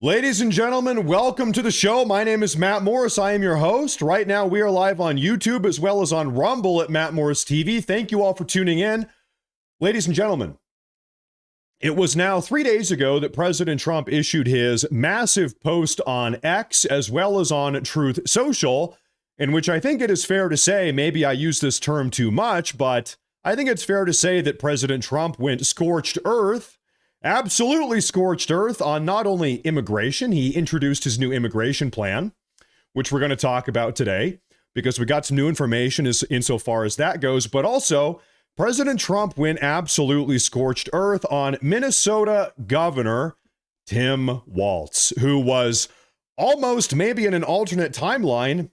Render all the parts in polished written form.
Ladies and gentlemen, welcome to the show. My name is Matt Morris. I am your host. Right now, we are live on YouTube as well as on Rumble at Matt Morris TV. Thank you all for tuning in. Ladies and gentlemen, it was now 3 days ago that President Trump issued his massive post on X as well as on Truth Social, in which I think it is fair to say, maybe I use this term too much, but I think it's fair to say that President Trump went scorched earth. Absolutely scorched earth on not only immigration. He introduced his new immigration plan, which we're going to talk about today because we got some new information insofar as that goes. But also, President Trump went absolutely scorched earth on Minnesota Governor Tim Walz, who was almost, maybe in an alternate timeline,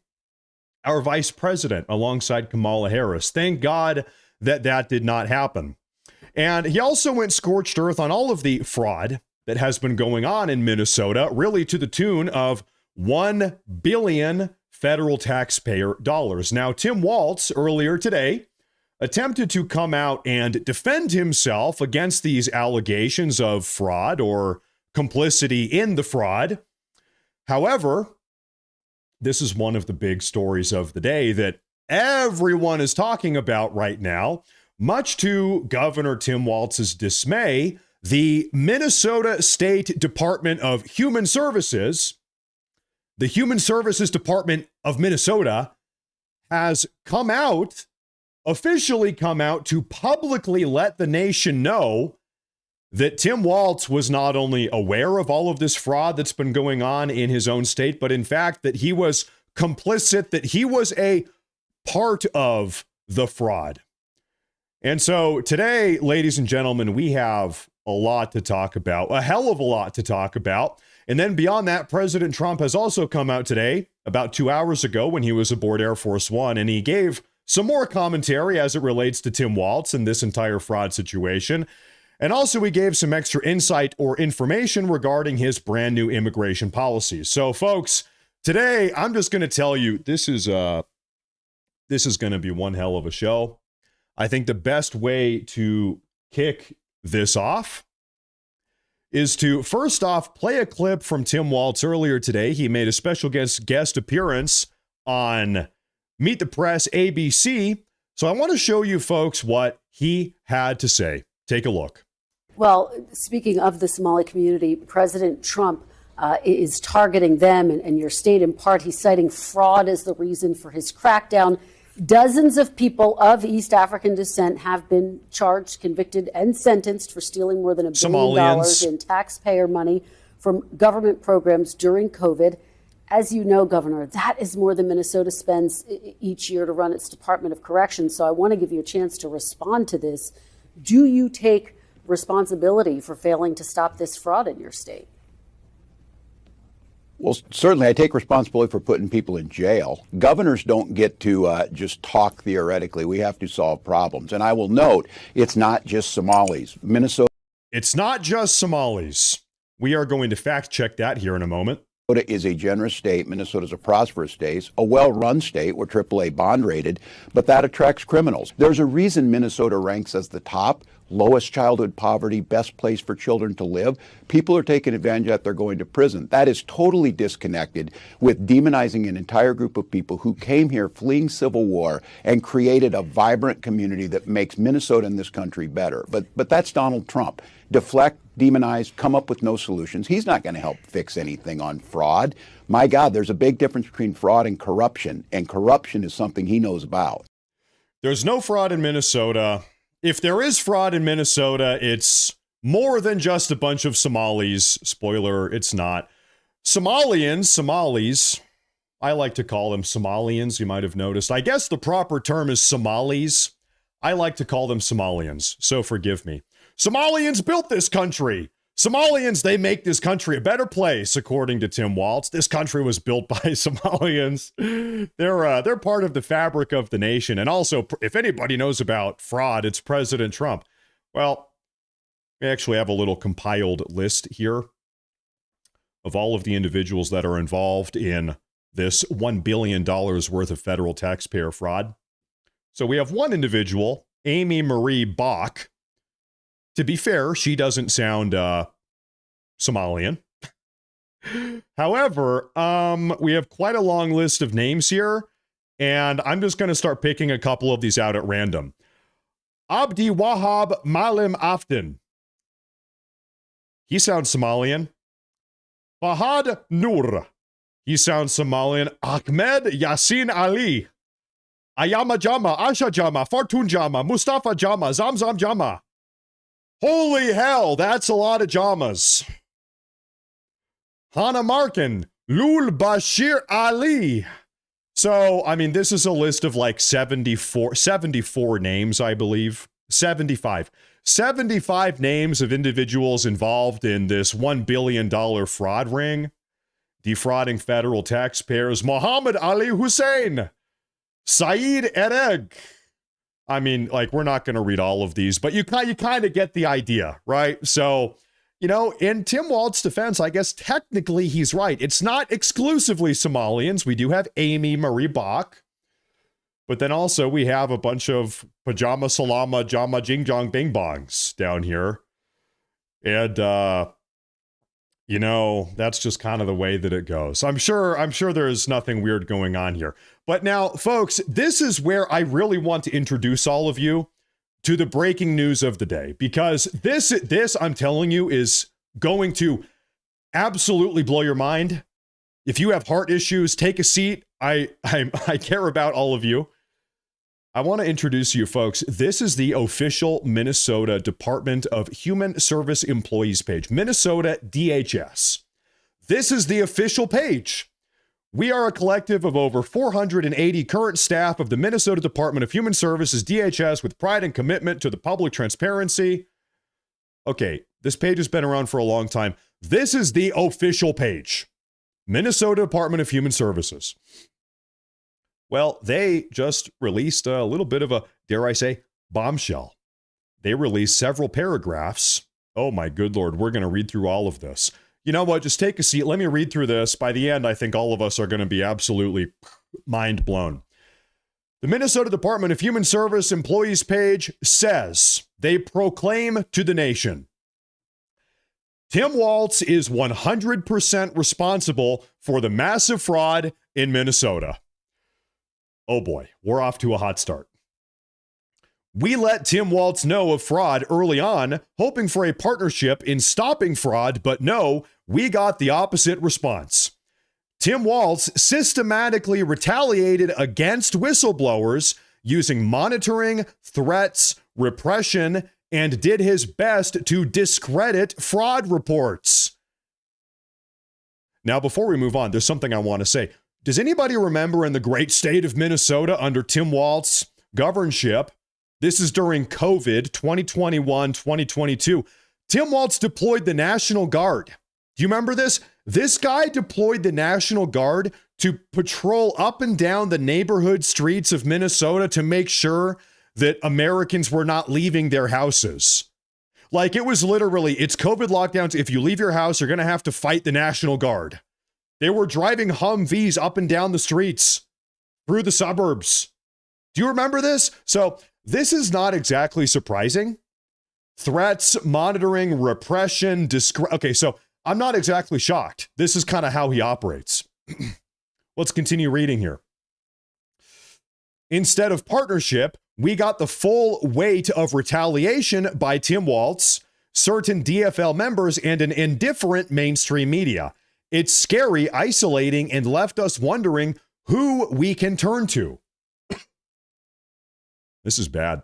our vice president alongside Kamala Harris. Thank God that that did not happen. And he also went scorched earth on all of the fraud that has been going on in Minnesota, really to the tune of $1 billion federal taxpayer dollars. Now, Tim Walz earlier today attempted to come out and defend himself against these allegations of fraud or complicity in the fraud. However, this is one of the big stories of the day that everyone is talking about right now. Much to Governor Tim Walz's dismay, the Minnesota State Department of Human Services, the Human Services Department of Minnesota, has officially come out to publicly let the nation know that Tim Walz was not only aware of all of this fraud that's been going on in his own state, but in fact that he was complicit, that he was a part of the fraud. And so today, ladies and gentlemen, we have a lot to talk about, a hell of a lot to talk about. And then beyond that, President Trump has also come out today, about 2 hours ago when he was aboard Air Force One, and he gave some more commentary as it relates to Tim Walz and this entire fraud situation. And also he gave some extra insight or information regarding his brand new immigration policies. So folks, today I'm just going to tell you, this is going to be one hell of a show. I think the best way to kick this off is to, first off, play a clip from Tim Walz earlier today. He made a special guest appearance on Meet the Press ABC. So I want to show you folks what he had to say. Take a look. Well, speaking of the Somali community, President Trump is targeting them and your state in part. He's citing fraud as the reason for his crackdown. Dozens of people of East African descent have been charged, convicted, and sentenced for stealing more than $1 billion in taxpayer money from government programs during COVID. As you know, Governor, that is more than Minnesota spends each year to run its Department of Corrections. So I want to give you a chance to respond to this. Do you take responsibility for failing to stop this fraud in your state? Well, certainly I take responsibility for putting people in jail. Governors don't get to just talk theoretically. We have to solve problems. And I will note, it's not just Somalis. Minnesota. It's not just Somalis. We are going to fact check that here in a moment. Minnesota is a generous state. Minnesota is a prosperous state, a well-run state. We're AAA bond rated, but that attracts criminals. There's a reason Minnesota ranks as the top, lowest childhood poverty, best place for children to live. People are taking advantage of that. They're going to prison. That is totally disconnected with demonizing an entire group of people who came here fleeing civil war and created a vibrant community that makes Minnesota and this country better. But that's Donald Trump. Deflect, demonize, come up with no solutions. He's not going to help fix anything on fraud. My God, there's a big difference between fraud and corruption is something he knows about. There's no fraud in Minnesota. If there is fraud in Minnesota, it's more than just a bunch of Somalis. Spoiler, it's not. Somalis, I like to call them Somalians, you might have noticed. I guess the proper term is Somalis. I like to call them Somalians, so forgive me. Somalians built this country. Somalians, they make this country a better place, according to Tim Walz. This country was built by Somalians. They're part of the fabric of the nation. And also, if anybody knows about fraud, it's President Trump. Well, we actually have a little compiled list here of all of the individuals that are involved in this $1 billion worth of federal taxpayer fraud. So we have one individual, Amy Marie Bach. To be fair, she doesn't sound Somalian. However, we have quite a long list of names here, and I'm just going to start picking a couple of these out at random. Abdi Wahab Malim Aftin. He sounds Somalian. Fahad Noor. He sounds Somalian. Ahmed Yassin Ali. Ayama Jama, Asha Jama, Fartun Jama, Mustafa Jama, Zamzam Jama. Holy hell, that's a lot of Jamas. Hana Markin, Lul Bashir Ali. So, I mean, this is a list of like 74 names, I believe. 75 names of individuals involved in this $1 billion fraud ring, defrauding federal taxpayers. Muhammad Ali Hussein, Saeed Ereg. I mean, like, we're not going to read all of these, but you kind of get the idea, right? So, you know, in Tim Walz's defense, I guess technically he's right. It's not exclusively Somalians. We do have Amy Marie Bach, but then also we have a bunch of Pajama Salama Jama Jing Jong Bing Bongs down here. And, you know, that's just kind of the way that it goes. I'm sure there's nothing weird going on here. But now, folks, this is where I really want to introduce all of you to the breaking news of the day, because this I'm telling you is going to absolutely blow your mind. If you have heart issues, take a seat. I care about all of you. I want to introduce you, folks. This is the official Minnesota Department of Human Service Employees page, Minnesota DHS. This is the official page. We are a collective of over 480 current staff of the Minnesota Department of Human Services, DHS, with pride and commitment to the public transparency. Okay, this page has been around for a long time. This is the official page. Minnesota Department of Human Services. Well, they just released a little bit of a, dare I say, bombshell. They released several paragraphs. Oh my good Lord, we're going to read through all of this. You know what? Just take a seat. Let me read through this. By the end, I think all of us are going to be absolutely mind blown. The Minnesota Department of Human Service Employees page says they proclaim to the nation, Tim Walz is 100% responsible for the massive fraud in Minnesota. Oh boy, we're off to a hot start. We let Tim Walz know of fraud early on, hoping for a partnership in stopping fraud, but no, we got the opposite response. Tim Walz systematically retaliated against whistleblowers using monitoring, threats, repression, and did his best to discredit fraud reports. Now, before we move on, there's something I want to say. Does anybody remember in the great state of Minnesota under Tim Walz's governorship? This is during COVID, 2021, 2022. Tim Walz deployed the National Guard. Do you remember this? This guy deployed the National Guard to patrol up and down the neighborhood streets of Minnesota to make sure that Americans were not leaving their houses. Like, it was literally, it's COVID lockdowns. If you leave your house, you're going to have to fight the National Guard. They were driving Humvees up and down the streets through the suburbs. Do you remember this? So this is not exactly surprising. Threats, monitoring, repression, okay, so I'm not exactly shocked. This is kind of how he operates. Let's continue reading here. Instead of partnership, we got the full weight of retaliation by Tim Walz, certain DFL members, and an indifferent mainstream media. It's scary, isolating, and left us wondering who we can turn to. This is bad.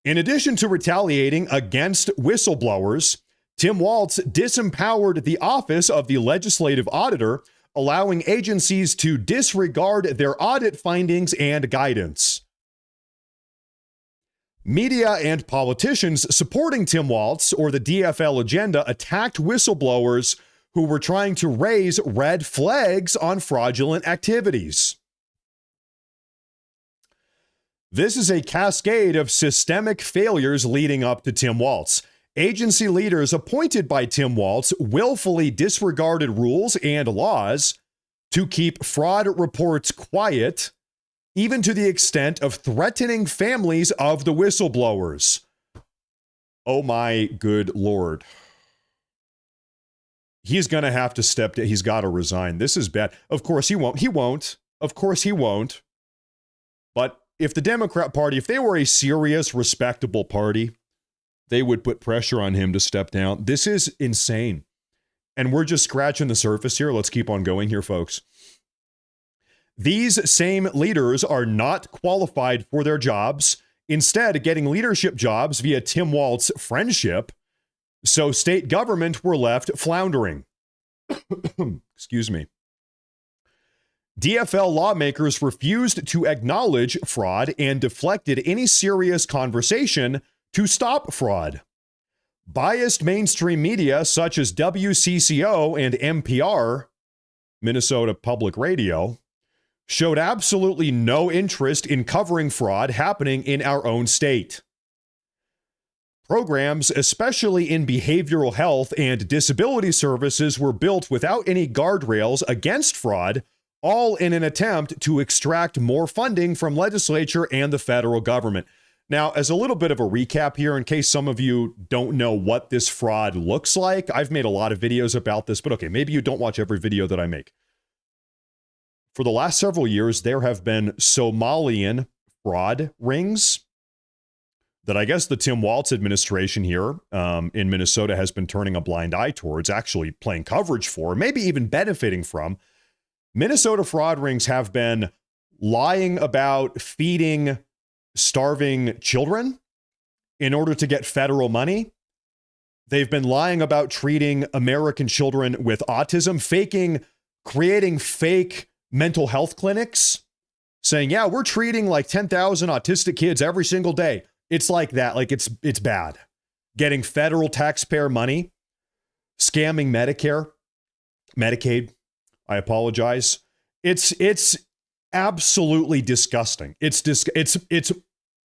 In addition to retaliating against whistleblowers, Tim Walz disempowered the office of the legislative auditor, allowing agencies to disregard their audit findings and guidance. Media and politicians supporting Tim Walz or the DFL agenda attacked whistleblowers who were trying to raise red flags on fraudulent activities. This is a cascade of systemic failures leading up to Tim Walz. Agency leaders appointed by Tim Walz willfully disregarded rules and laws to keep fraud reports quiet, even to the extent of threatening families of the whistleblowers. Oh my good Lord. he's going to have to step down. He's got to resign. This is bad. Of course he won't. He won't. Of course he won't. But if the Democrat Party, if they were a serious, respectable party, they would put pressure on him to step down. This is insane. And we're just scratching the surface here. Let's keep on going here, folks. These same leaders are not qualified for their jobs, instead getting leadership jobs via Tim Walz friendship. So state government were left floundering. Excuse me. DFL lawmakers refused to acknowledge fraud and deflected any serious conversation to stop fraud. Biased mainstream media such as WCCO and NPR, Minnesota Public Radio, showed absolutely no interest in covering fraud happening in our own state. Programs, especially in behavioral health and disability services, were built without any guardrails against fraud, all in an attempt to extract more funding from legislature and the federal government. Now, as a little bit of a recap here, in case some of you don't know what this fraud looks like, I've made a lot of videos about this, but okay, maybe you don't watch every video that I make. For the last several years, there have been Somalian fraud rings that I guess the Tim Walz administration here in Minnesota has been turning a blind eye towards, actually playing coverage for, maybe even benefiting from. Minnesota fraud rings have been lying about feeding starving children in order to get federal money. They've been lying about treating American children with autism, creating fake mental health clinics, saying, yeah, we're treating like 10,000 autistic kids every single day. It's like that. Like it's bad. Getting federal taxpayer money, scamming Medicare, Medicaid. I apologize. It's absolutely disgusting. It's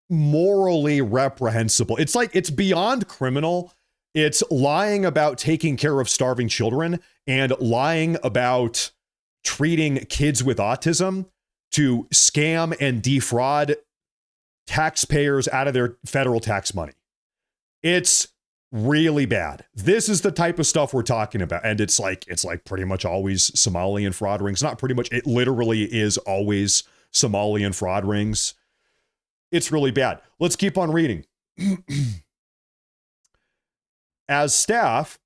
morally reprehensible. It's like, it's beyond criminal. It's lying about taking care of starving children and lying about treating kids with autism to scam and defraud taxpayers out of their federal tax money. It's really bad. This is the type of stuff we're talking about. And it's like pretty much always Somalian fraud rings. Not pretty much, it literally is always Somalian fraud rings. It's really bad. Let's keep on reading. As staff,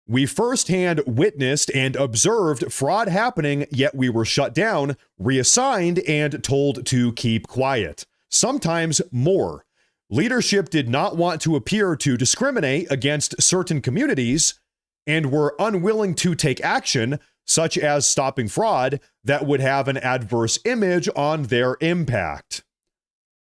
we firsthand witnessed and observed fraud happening, yet we were shut down, reassigned, and told to keep quiet. Sometimes more. Leadership did not want to appear to discriminate against certain communities and were unwilling to take action, such as stopping fraud, that would have an adverse image on their impact.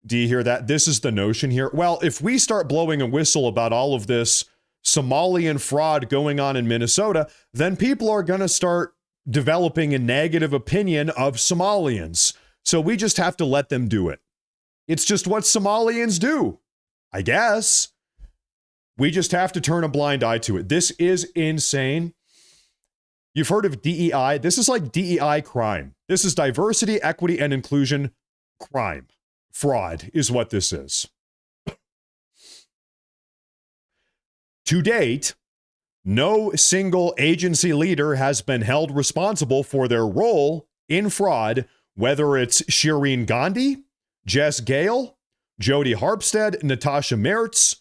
Do you hear that? This is the notion here. Well, if we start blowing a whistle about all of this Somalian fraud going on in Minnesota, then people are going to start developing a negative opinion of Somalians. So we just have to let them do it. It's just what Somalians do, I guess. We just have to turn a blind eye to it. This is insane. You've heard of DEI. This is like DEI crime. This is diversity, equity, and inclusion crime. Fraud is what this is. To date, no single agency leader has been held responsible for their role in fraud, whether it's Shireen Gandhi, Jess Gale, Jody Harpstead, Natasha Mertz,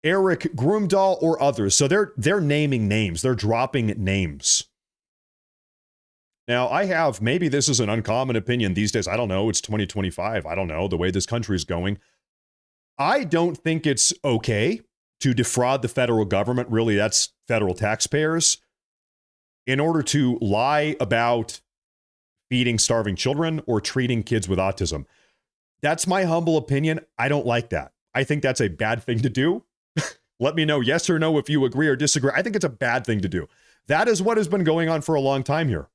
Eric Grumdahl, or others. So they're naming names. They're dropping names. Now, maybe this is an uncommon opinion these days. I don't know. It's 2025. I don't know the way this country is going. I don't think it's okay to defraud the federal government. Really, that's federal taxpayers, in order to lie about feeding starving children or treating kids with autism. That's my humble opinion. I don't like that. I think that's a bad thing to do. Let me know yes or no if you agree or disagree. I think it's a bad thing to do. That is what has been going on for a long time here.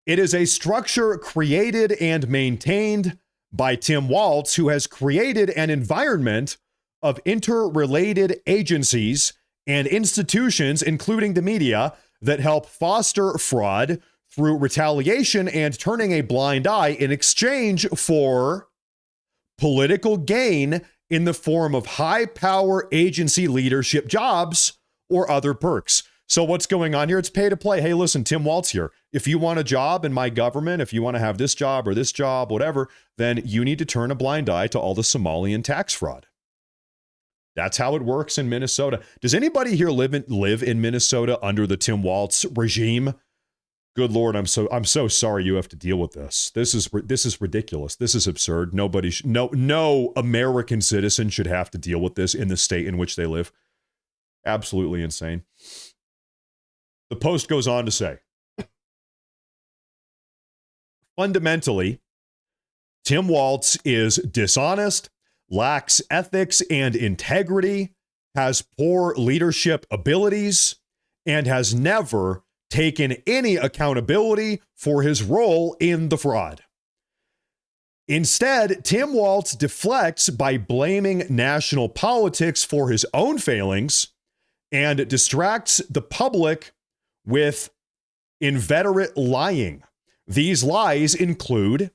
It is a structure created and maintained by Tim Walz, who has created an environment of interrelated agencies and institutions, including the media, that help foster fraud through retaliation and turning a blind eye in exchange for political gain in the form of high-power agency leadership jobs or other perks. So what's going on here? It's pay to play. Hey, listen, Tim Walz here. If you want a job in my government, if you want to have this job or this job, whatever, then you need to turn a blind eye to all the Somalian tax fraud. That's how it works in Minnesota. Does anybody here live in Minnesota under the Tim Walz regime? Good Lord, I'm so sorry you have to deal with this. This is ridiculous. This is absurd. No American citizen should have to deal with this in the state in which they live. Absolutely insane. The Post goes on to say, fundamentally, Tim Walz is dishonest, lacks ethics and integrity, has poor leadership abilities, and has never taken any accountability for his role in the fraud. Instead, Tim Walz deflects by blaming national politics for his own failings and distracts the public with inveterate lying. These lies include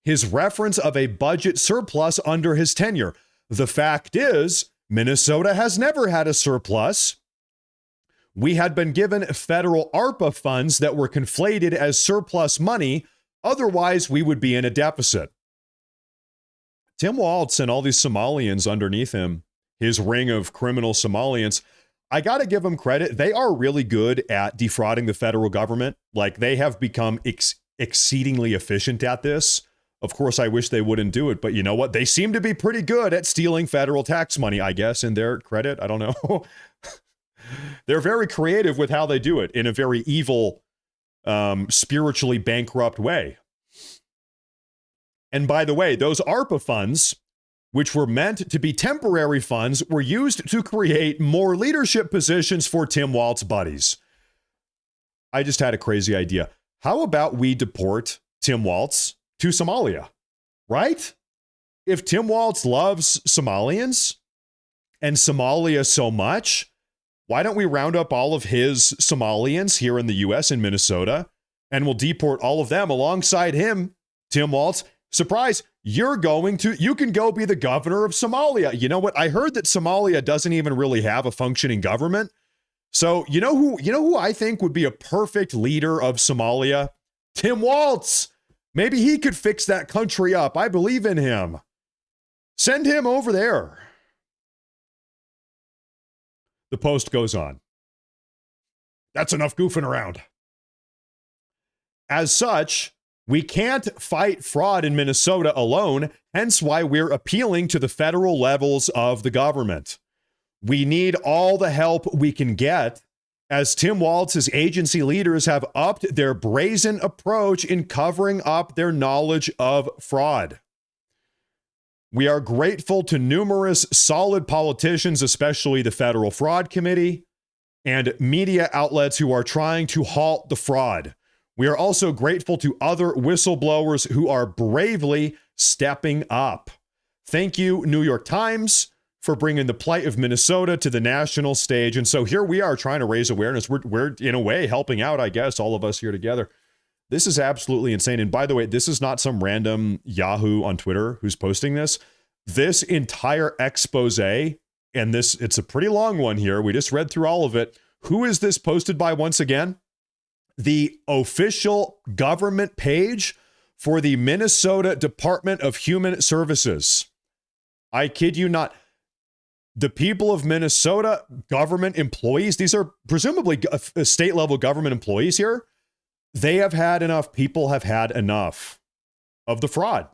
his reference of a budget surplus under his tenure. The fact is, Minnesota has never had a surplus. We had been given federal ARPA funds that were conflated as surplus money. Otherwise, we would be in a deficit. Tim Walz and all these Somalians underneath him, his ring of criminal Somalians, I got to give them credit. They are really good at defrauding the federal government. Like, they have become exceedingly efficient at this. Of course, I wish they wouldn't do it, but you know what? They seem to be pretty good at stealing federal tax money, I guess, in their credit. I don't know. They're very creative with how they do it in a very evil, spiritually bankrupt way. And by the way, those ARPA funds, which were meant to be temporary funds, were used to create more leadership positions for Tim Walz's buddies. I just had a crazy idea. How about we deport Tim Walz to Somalia, right? If Tim Walz loves Somalians and Somalia so much, why don't we round up all of his Somalians here in the U.S. and Minnesota, and we'll deport all of them alongside him, Tim Walz. Surprise, you can go be the governor of Somalia. You know what? I heard that Somalia doesn't even really have a functioning government. So you know who I think would be a perfect leader of Somalia? Tim Walz. Maybe he could fix that country up. I believe in him. Send him over there. The Post goes on. That's enough goofing around. As such, we can't fight fraud in Minnesota alone, hence why we're appealing to the federal levels of the government. We need all the help we can get, as Tim Walz's agency leaders have upped their brazen approach in covering up their knowledge of fraud. We are grateful to numerous solid politicians, especially the Federal Fraud Committee, and media outlets who are trying to halt the fraud. We are also grateful to other whistleblowers who are bravely stepping up. Thank you, New York Times, for bringing the plight of Minnesota to the national stage. And so here we are trying to raise awareness. We're in a way helping out, I guess, all of us here together. This is absolutely insane. And by the way, this is not some random Yahoo on Twitter who's posting this. This entire expose, and it's a pretty long one here. We just read through all of it. Who is this posted by once again? The official government page for the Minnesota Department of Human Services. I kid you not. The people of Minnesota, government employees, these are presumably state-level government employees here. They have had enough. People have had enough of the fraud.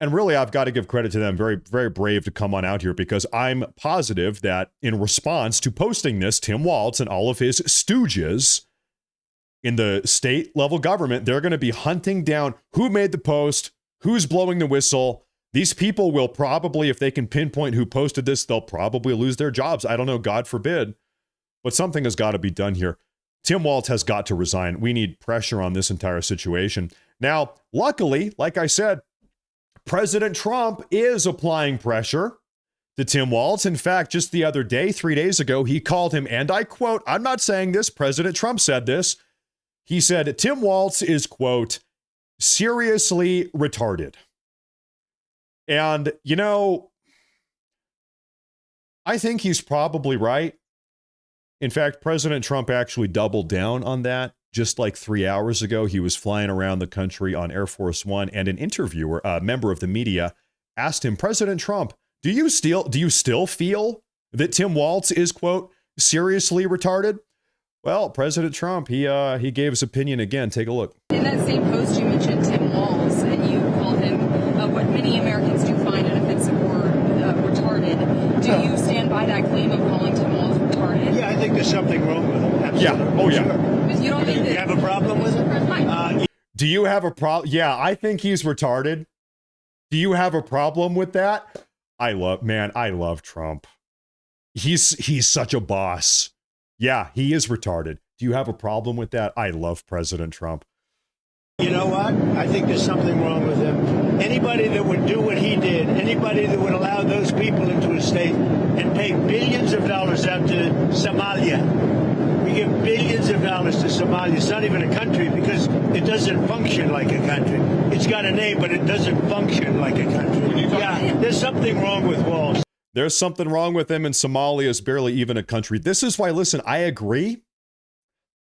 And really, I've got to give credit to them. Very, very brave to come on out here, because I'm positive that in response to posting this, Tim Walz and all of his stooges in the state level government, they're going to be hunting down who made the post, who's blowing the whistle. These people will probably, if they can pinpoint who posted this, they'll probably lose their jobs. I don't know, God forbid. But something has got to be done here. Tim Walz has got to resign. We need pressure on this entire situation. Now, luckily, like I said, President Trump is applying pressure to Tim Walz. In fact, just the other day, 3 days ago, he called him, and I quote, I'm not saying this, President Trump said this. He said, Tim Walz is, quote, seriously retarded. And, you know, I think he's probably right. In fact, President Trump actually doubled down on that. Just like 3 hours ago, he was flying around the country on Air Force One, and an interviewer, a member of the media, asked him, President Trump, do you still feel that Tim Walz is, quote, seriously retarded? Well, President Trump, he gave his opinion again. Take a look. In that same post, you mentioned Tim Walz, and you called him what many Americans do find inoffensive or retarded. Do you stand by that claim of calling Tim Walz retarded? Yeah, I think there's something wrong with him. Absolutely. Yeah. Oh, yeah. Sure. You don't think You have a problem with it? Do you have a problem? Yeah, I think he's retarded. Do you have a problem with that? I love Trump. He's such a boss. Yeah, he is retarded. Do you have a problem with that? I love President Trump. You know what? I think there's something wrong with him. Anybody that would do what he did, anybody that would allow those people into his state and pay billions of dollars out to Somalia. We give billions of dollars to Somalia. It's not even a country because it doesn't function like a country. It's got a name, but it doesn't function like a country. Yeah, there's something wrong with Walz. There's something wrong with him, and Somalia is barely even a country. This is why, listen, I agree.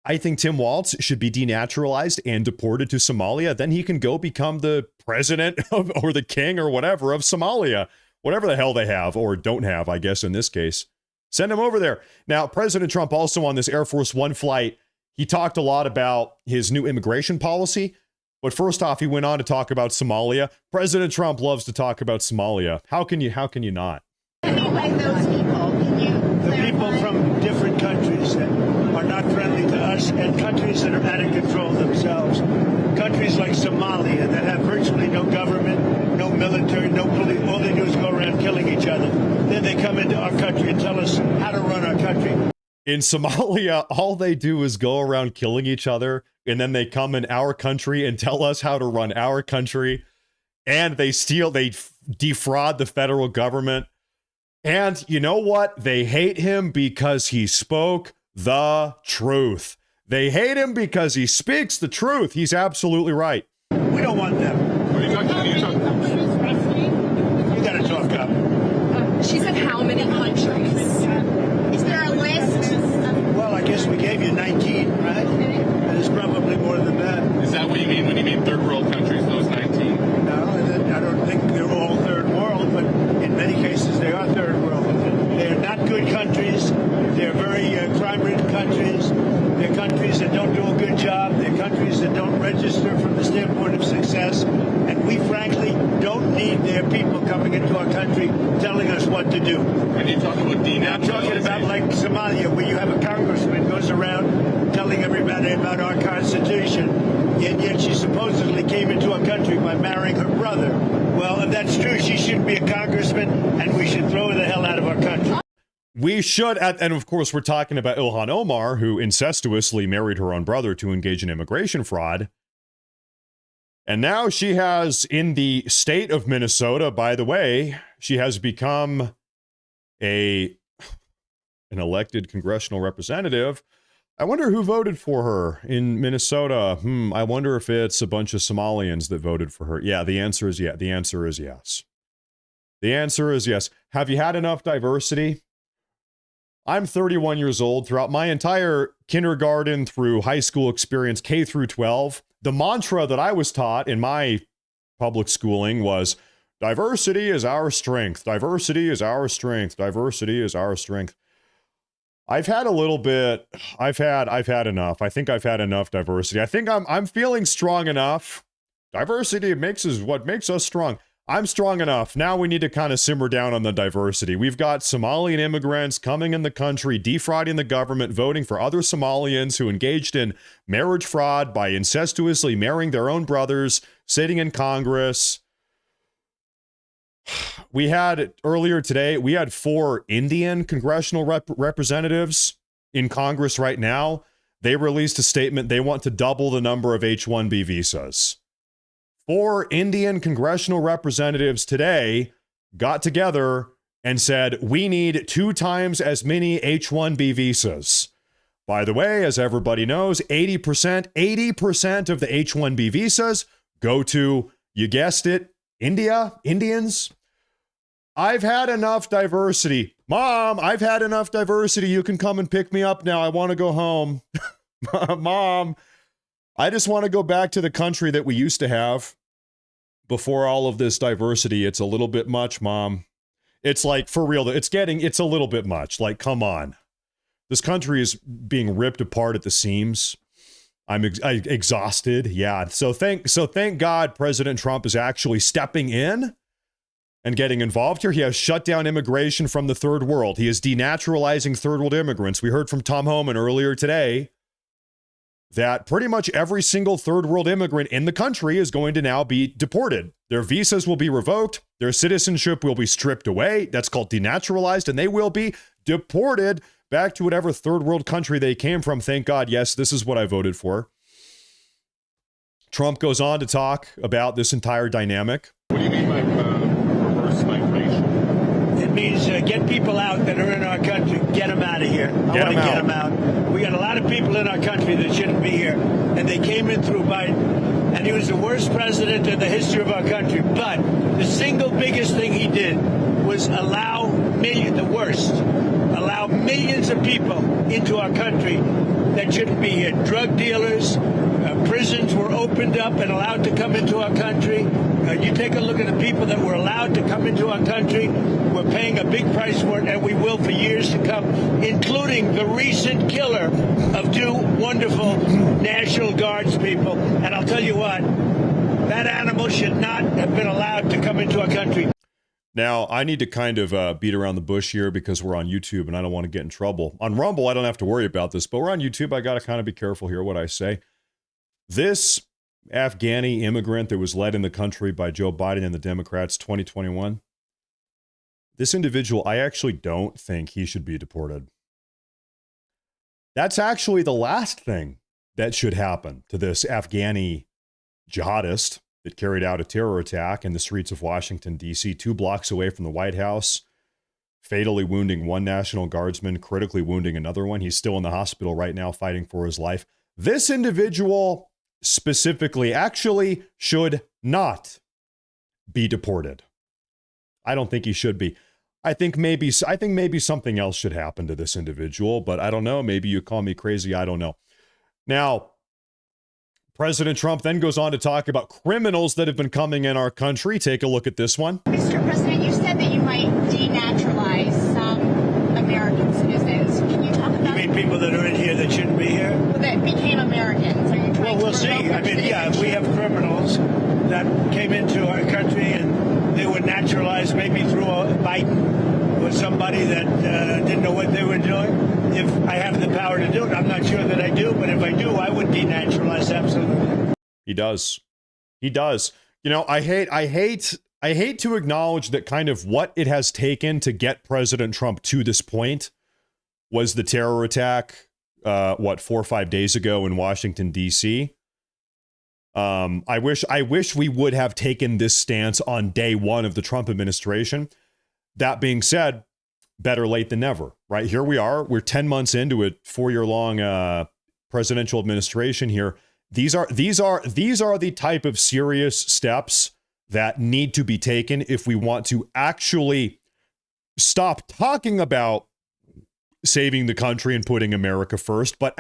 I think Tim Walz should be denaturalized and deported to Somalia. Then he can go become the president of, or the king or whatever of Somalia. Whatever the hell they have or don't have, I guess, in this case. Send him over there. Now, President Trump also on this Air Force One flight, he talked a lot about his new immigration policy. But first off, he went on to talk about Somalia. President Trump loves to talk about Somalia. How can you not? Like those people, The people from different countries that are not friendly to us and countries that are out of control themselves. Countries like Somalia that have virtually no government, no military, no police. All they do is go around killing each other. Then they come into our country and tell us how to run our country. In Somalia, all they do is go around killing each other, and then they come in our country and tell us how to run our country. And they defraud the federal government. And you know what? They hate him because he spoke the truth. They hate him because he speaks the truth. He's absolutely right. We don't want them. What are you talking about? You got to talk up. She said how many countries? Is there a list? Well, I guess we gave you 19, right? And it's probably more than that. Is that what you mean when you mean third world countries, those 19? No, I don't think they're all third world, but in many cases they are third world. They're not good countries. They're very crime-ridden countries. They're countries that don't do a good job. They're countries that don't register from the standpoint of success. And we, frankly, don't need their people coming into our country telling us what to do. When you talk about denaturalization, I'm talking about like Somalia, where you have a congressman goes around telling everybody about our Constitution, and yet she supposedly came into our country by marrying her brother. Well, if that's true, she shouldn't be a congressman, and we should throw her the hell out of our country. We should, and of course, we're talking about Ilhan Omar, who incestuously married her own brother to engage in immigration fraud. And now she has, in the state of Minnesota, by the way, she has become an elected congressional representative. I wonder who voted for her in Minnesota. I wonder if it's a bunch of Somalians that voted for her. Yeah, the answer is yes. The answer is yes. The answer is yes. Have you had enough diversity? I'm 31 years old. Throughout my entire kindergarten through high school experience, K through 12, the mantra that I was taught in my public schooling was, diversity is our strength. Diversity is our strength. Diversity is our strength. I've had a little bit. I've had enough. I think I've had enough diversity. I think I'm feeling strong enough. Diversity is what makes us strong. I'm strong enough. Now we need to kind of simmer down on the diversity. We've got Somalian immigrants coming in the country, defrauding the government, voting for other Somalians who engaged in marriage fraud by incestuously marrying their own brothers, sitting in Congress. We had earlier today, we had 4 Indian congressional representatives in Congress right now. They released a statement. They want to double the number of H-1B visas. 4 Indian congressional representatives today got together and said, we need 2 times as many H-1B visas. By the way, as everybody knows, 80% of the H-1B visas go to, you guessed it, Indians. I've had enough diversity. Mom, I've had enough diversity. You can come and pick me up now. I want to go home. Mom, I just want to go back to the country that we used to have before all of this diversity. It's a little bit much, Mom. It's like, for real, it's a little bit much. Like, come on. This country is being ripped apart at the seams. I'm exhausted. Yeah. So thank God President Trump is actually stepping in and getting involved here. He has shut down immigration from the third world. He is denaturalizing third world immigrants. We heard from Tom Homan earlier today that pretty much every single third world immigrant in the country is going to now be deported. Their visas will be revoked. Their citizenship will be stripped away. That's called denaturalized, and they will be deported back to whatever third world country they came from. Thank God. Yes, this is what I voted for. Trump goes on to talk about this entire dynamic. What do you mean by reverse migration? It means get people out that are in our country. Get them out of here. I want to get them out. We got a lot of people in our country that shouldn't be here, and they came in through Biden, and he was the worst president in the history of our country. But the single biggest thing he did was allow millions of people into our country that shouldn't be here. Drug dealers, prisons were opened up and allowed to come into our country. You take a look at the people that were allowed to come into our country. We're paying a big price for it, and we will for years to come, including the recent killer of two wonderful National Guards people. And I'll tell you what, that animal should not have been allowed to come into our country. Now, I need to kind of beat around the bush here because we're on YouTube and I don't want to get in trouble. On Rumble, I don't have to worry about this, but we're on YouTube. I got to kind of be careful here what I say. This Afghani immigrant that was led in the country by Joe Biden and the Democrats 2021, this individual, I actually don't think he should be deported. That's actually the last thing that should happen to this Afghani jihadist that carried out a terror attack in the streets of Washington, D.C., 2 blocks away from the White House, fatally wounding one National Guardsman, critically wounding another one. He's still in the hospital right now fighting for his life. This individual specifically actually should not be deported. I don't think he should be. I think maybe something else should happen to this individual, but I don't know. Maybe you call me crazy. I don't know. Now, President Trump then goes on to talk about criminals that have been coming in our country. Take a look at this one. Mr. President, you said that you might denaturalize some American citizens. Can you talk about... You mean people that are in here that shouldn't be here? That became Americans? Are you trying Well, we'll to see. revoke I their mean, yeah, if we have citizenship? criminals that came into our country and they were naturalized maybe through Biden or somebody that didn't know what they were doing, if I have the power to do it, I'm not sure that I do, but if I do, I would denaturalize absolutely. He does. He does. You know, I hate to acknowledge that kind of what it has taken to get President Trump to this point was the terror attack, 4 or 5 days ago in Washington, D.C. I wish we would have taken this stance on day one of the Trump administration. That being said, better late than never, right? Here we are. We're 10 months into a 4-year-long presidential administration here. These are the type of serious steps that need to be taken if we want to actually stop talking about saving the country and putting America first, but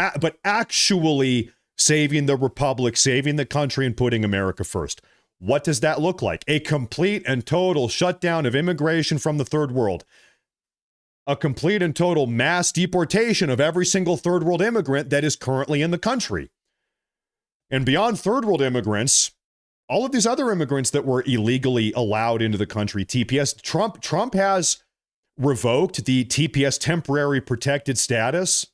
actually saving the republic, saving the country and putting America first. What does that look like? A complete and total shutdown of immigration from the third world. A complete and total mass deportation of every single third world immigrant that is currently in the country. And beyond third world immigrants, all of these other immigrants that were illegally allowed into the country, TPS, Trump has revoked the TPS temporary protected status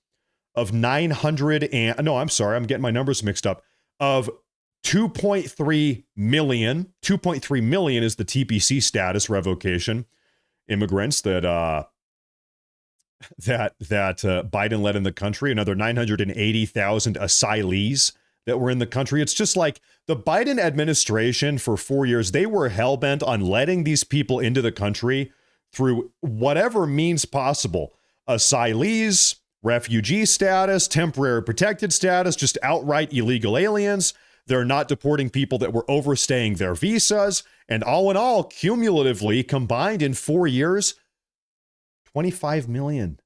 of 2.3 million. 2.3 million is the TPC status revocation immigrants that Biden led in the country. Another 980,000 asylees that were in the country. It's just like the Biden administration for 4 years, they were hell-bent on letting these people into the country through whatever means possible. Asylees, refugee status, temporary protected status, just outright illegal aliens. They're not deporting people that were overstaying their visas. And all in all, cumulatively combined in 4 years, 25 million.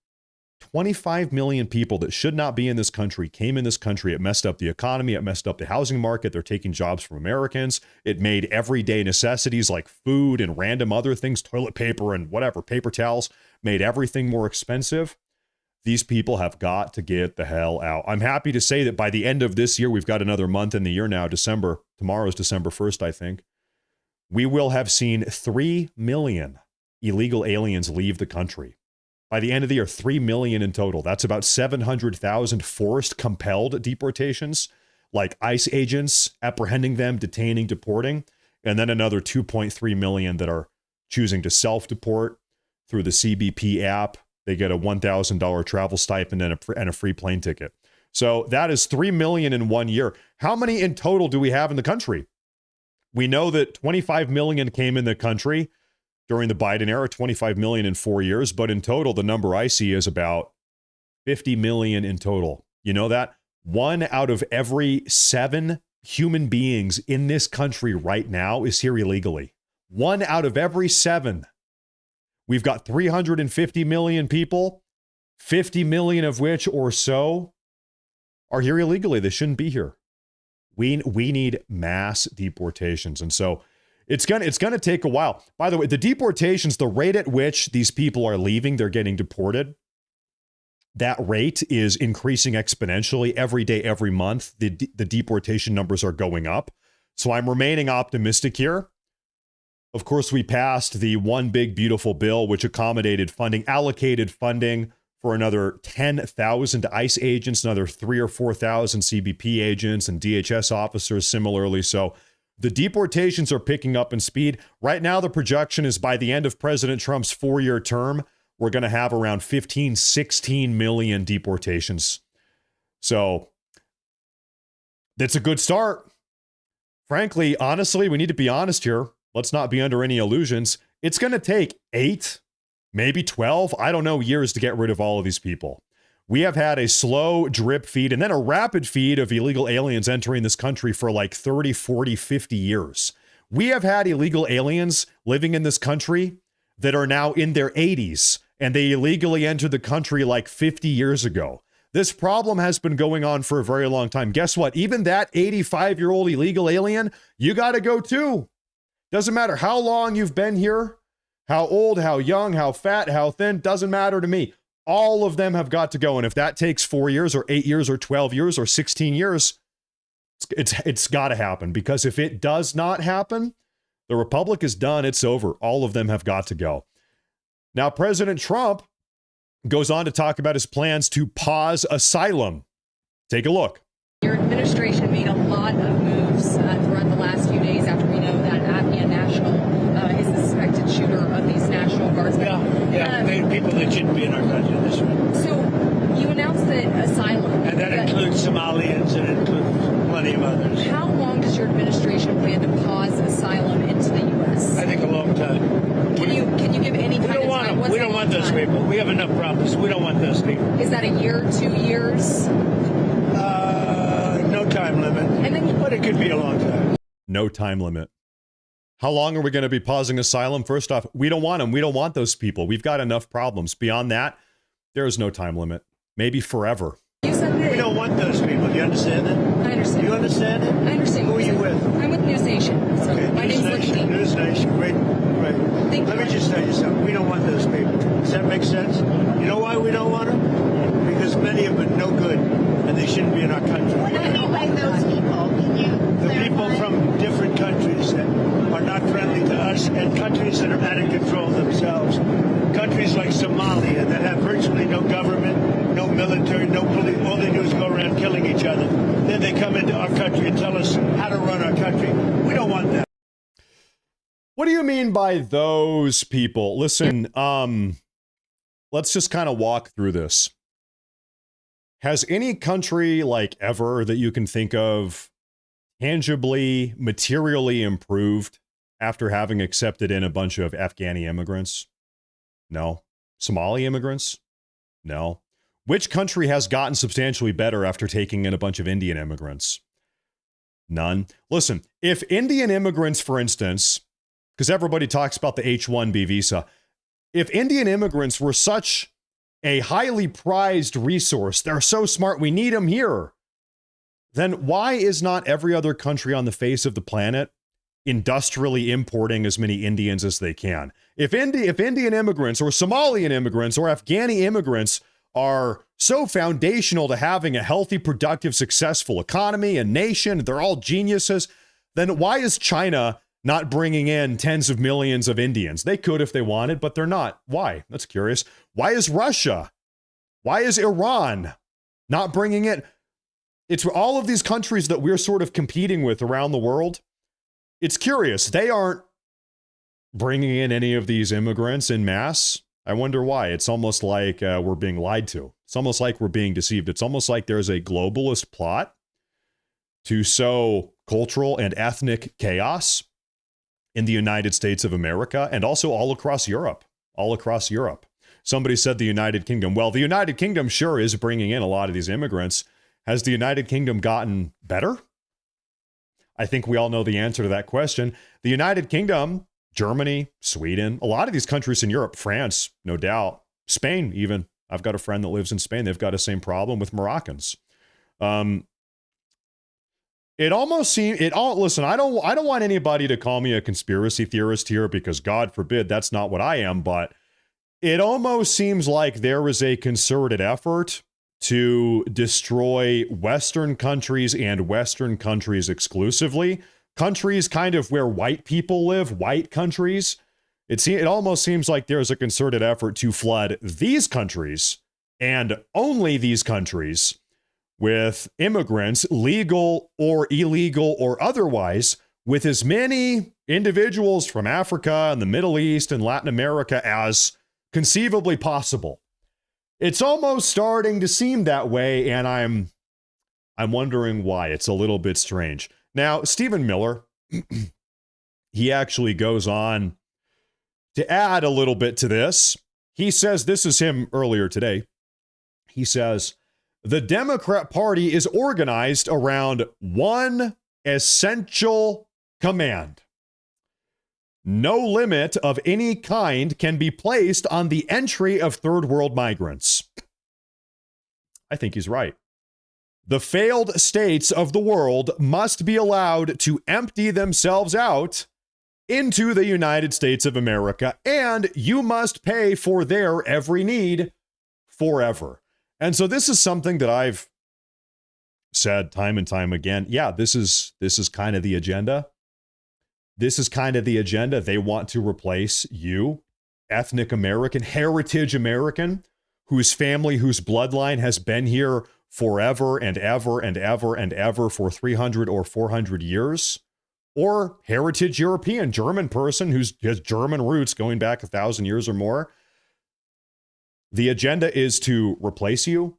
25 million people that should not be in this country came in this country. It messed up the economy. It messed up the housing market. They're taking jobs from Americans. It made everyday necessities like food and random other things, toilet paper and whatever, paper towels, made everything more expensive. These people have got to get the hell out. I'm happy to say that by the end of this year, we've got another month in the year now, December. Tomorrow's December 1st, I think. We will have seen 3 million illegal aliens leave the country. By the end of the year, 3 million in total. That's about 700,000 forced compelled deportations, like ICE agents apprehending them, detaining, deporting, and then another 2.3 million that are choosing to self-deport through the CBP app. They get a $1,000 travel stipend and a free plane ticket. So that is 3 million in 1 year. How many in total do we have in the country? We know that 25 million came in the country during the Biden era, 25 million in 4 years. But in total, the number I see is about 50 million in total. You know that? 1 out of every 7 human beings in this country right now is here illegally. 1 out of every 7. We've got 350 million people, 50 million of which or so are here illegally. They shouldn't be here. We need mass deportations. And so it's gonna take a while. By the way, the deportations, the rate at which these people are leaving, they're getting deported, that rate is increasing exponentially every day, every month. The deportation numbers are going up. So I'm remaining optimistic here. Of course, we passed the One Big Beautiful Bill, which accommodated funding, allocated funding for another 10,000 ICE agents, another 3,000 or 4,000 CBP agents and DHS officers similarly. So the deportations are picking up in speed. Right now, the projection is by the end of President Trump's 4-year term, we're going to have around 15, 16 million deportations. So that's a good start. Frankly, honestly, we need to be honest here. Let's not be under any illusions. It's going to take 8, maybe 12, I don't know, years to get rid of all of these people. We have had a slow drip feed and then a rapid feed of illegal aliens entering this country for like 30, 40, 50 years. We have had illegal aliens living in this country that are now in their 80s, and they illegally entered the country like 50 years ago. This problem has been going on for a very long time. Guess what? Even that 85-year-old illegal alien, you got to go too. Doesn't matter how long you've been here, how old, how young, how fat, how thin, doesn't matter to me. All of them have got to go. And if that takes 4 years or 8 years or 12 years or 16 years, it's got to happen. Because if it does not happen, the republic is done. It's over. All of them have got to go. Now, President Trump goes on to talk about his plans to pause asylum. Take a look. Your administration made a lot of moves throughout the last few days after we know that Afghan national is the suspected shooter of these National Guardsmen. Yeah, people that shouldn't be in our country. This one. So you announced that asylum. And that includes Somalians and it includes plenty of others. How long does your administration plan to pause asylum into the U.S.? I think a long time. Can you give any kind of time? We don't want those people. We have enough problems. We don't want those people. Is that a year, 2 years? No time limit. But it could be a long time. No time limit. How long are we going to be pausing asylum? First off, we don't want them. We don't want those people. We've got enough problems. Beyond that, there is no time limit. Maybe forever. You said that. We don't want those people. Do you understand that? I understand. You understand it? I understand. Who are you with? I'm with News Nation. So Okay, my News name's Nation. Lindsay. News Nation. Great. Thank Let you. me just tell you something. We don't want those people. Does that make sense? You know why we don't want them? Because many of them are no good, and they shouldn't be in our country. What do you mean by those people? Can you The clarify? people from different countries that are not friendly to us, and countries that are out of control themselves. Countries like Somalia that have virtually no government, no military, no police. All they do is go around killing each other. Then they come into our country and tell us how to run our country. We don't want that. What do you mean by those people? Listen, let's just kind of walk through this. Has any country like ever that you can think of tangibly, materially improved after having accepted in a bunch of Afghani immigrants? No. Somali immigrants? No. Which country has gotten substantially better after taking in a bunch of Indian immigrants? None. Listen, if Indian immigrants, for instance, because everybody talks about the H-1B visa, if Indian immigrants were such a highly prized resource, they're so smart, we need them here, then why is not every other country on the face of the planet industrially importing as many Indians as they can? If Indian immigrants or Somalian immigrants or Afghani immigrants are so foundational to having a healthy, productive, successful economy and nation, they're all geniuses, then why is China not bringing in tens of millions of Indians? They could if they wanted, but they're not. Why? That's curious. Why is Russia? Why is Iran not bringing in? It's all of these countries that we're sort of competing with around the world. It's curious. They aren't bringing in any of these immigrants en masse. I wonder why. It's almost like we're being lied to. It's almost like we're being deceived. It's almost like there's a globalist plot to sow cultural and ethnic chaos in the United States of America and also all across Europe. All across Europe. Somebody said the United Kingdom. Well, the United Kingdom sure is bringing in a lot of these immigrants. Has the United Kingdom gotten better? I think we all know the answer to that question. The United Kingdom, Germany, Sweden, a lot of these countries in Europe, France, no doubt, Spain even. I've got a friend that lives in Spain. They've got the same problem with Moroccans. It almost seems listen, I don't want anybody to call me a conspiracy theorist here because God forbid that's not what I am, but it almost seems like there is a concerted effort to destroy Western countries and Western countries exclusively. Countries kind of where white people live, white countries. It almost seems like there's a concerted effort to flood these countries and only these countries with immigrants, legal or illegal or otherwise, with as many individuals from Africa and the Middle East and Latin America as conceivably possible. It's almost starting to seem that way, and I'm wondering why. It's a little bit strange. Now, Stephen Miller, he actually goes on to add a little bit to this. He says, this is him earlier today. He says, the Democrat Party is organized around one essential command. No limit of any kind can be placed on the entry of third world migrants. I think he's right. The failed states of the world must be allowed to empty themselves out into the United States of America, and you must pay for their every need forever. And so this is something that I've said time and time again. Yeah, this is kind of the agenda. This is kind of the agenda. They want to replace you, ethnic American, heritage American, whose family, whose bloodline has been here forever and ever and ever and ever for 300 or 400 years, or heritage European, German person who has German roots going back 1,000 years or more. The agenda is to replace you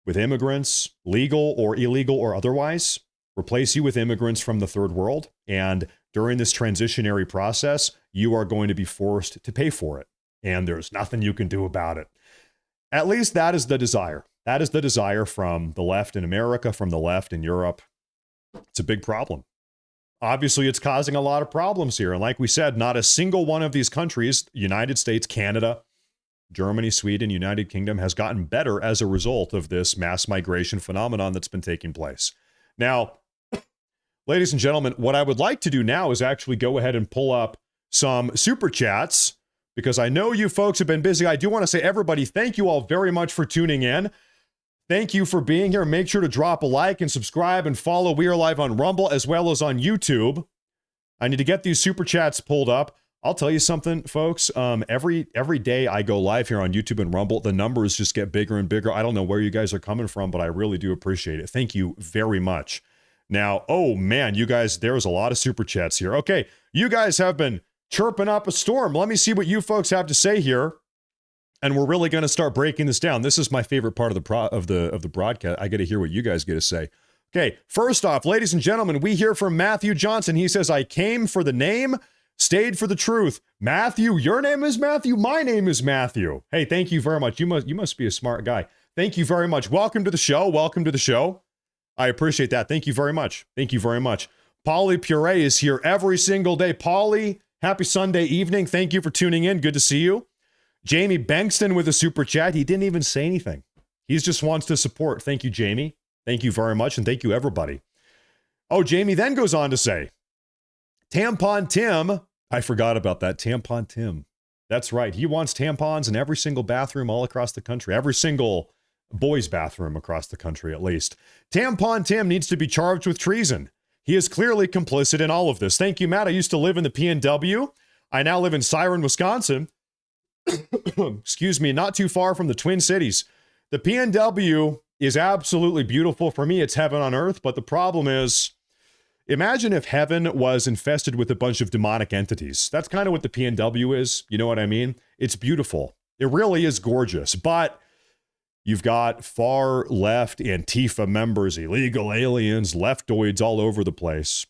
with immigrants, legal or illegal or otherwise, replace you with immigrants from the third world. And during this transitionary process, you are going to be forced to pay for it. And there's nothing you can do about it. At least that is the desire. That is the desire from the left in America, from the left in Europe. It's a big problem. Obviously, it's causing a lot of problems here. And like we said, not a single one of these countries, United States, Canada, Germany, Sweden, United Kingdom, has gotten better as a result of this mass migration phenomenon that's been taking place. Now, ladies and gentlemen, what I would like to do now is actually go ahead and pull up some super chats because I know you folks have been busy. I do want to say, everybody, thank you all very much for tuning in. Thank you for being here. Make sure to drop a like and subscribe and follow. We are live on Rumble as well as on YouTube. I need to get these super chats pulled up. I'll tell you something, folks. Every day I go live here on YouTube and Rumble, the numbers just get bigger and bigger. I don't know where you guys are coming from, but I really do appreciate it. Thank you very much. Now, oh man, you guys, there's a lot of super chats here. Okay, you guys have been chirping up a storm. Let me see what you folks have to say here. And we're really going to start breaking this down. This is my favorite part of the broadcast. I get to hear what you guys get to say. Okay, first off, ladies and gentlemen, we hear from Matthew Johnson. He says, I came for the name, stayed for the truth. Matthew, your name is Matthew. My name is Matthew. Hey, thank you very much. You must be a smart guy. Thank you very much. Welcome to the show. Welcome to the show. I appreciate that. Thank you very much. Thank you very much. Polly Puree is here every single day. Polly, happy Sunday evening. Thank you for tuning in. Good to see you. Jamie Bankston with a super chat. He didn't even say anything. He just wants to support. Thank you, Jamie. Thank you very much, and thank you, everybody. Oh, Jamie then goes on to say, Tampon Tim. I forgot about that. Tampon Tim. That's right. He wants tampons in every single bathroom all across the country. Every single boys' bathroom across the country, at least. Tampon Tim needs to be charged with treason. He is clearly complicit in all of this. Thank you, Matt. I used to live in the PNW. I now live in Siren, Wisconsin. Excuse me, not too far from the Twin Cities. The PNW is absolutely beautiful. For me, it's heaven on earth. But the problem is, imagine if heaven was infested with a bunch of demonic entities. That's kind of what the PNW is. You know what I mean? It's beautiful. It really is gorgeous. But you've got far left Antifa members, illegal aliens, leftoids all over the place.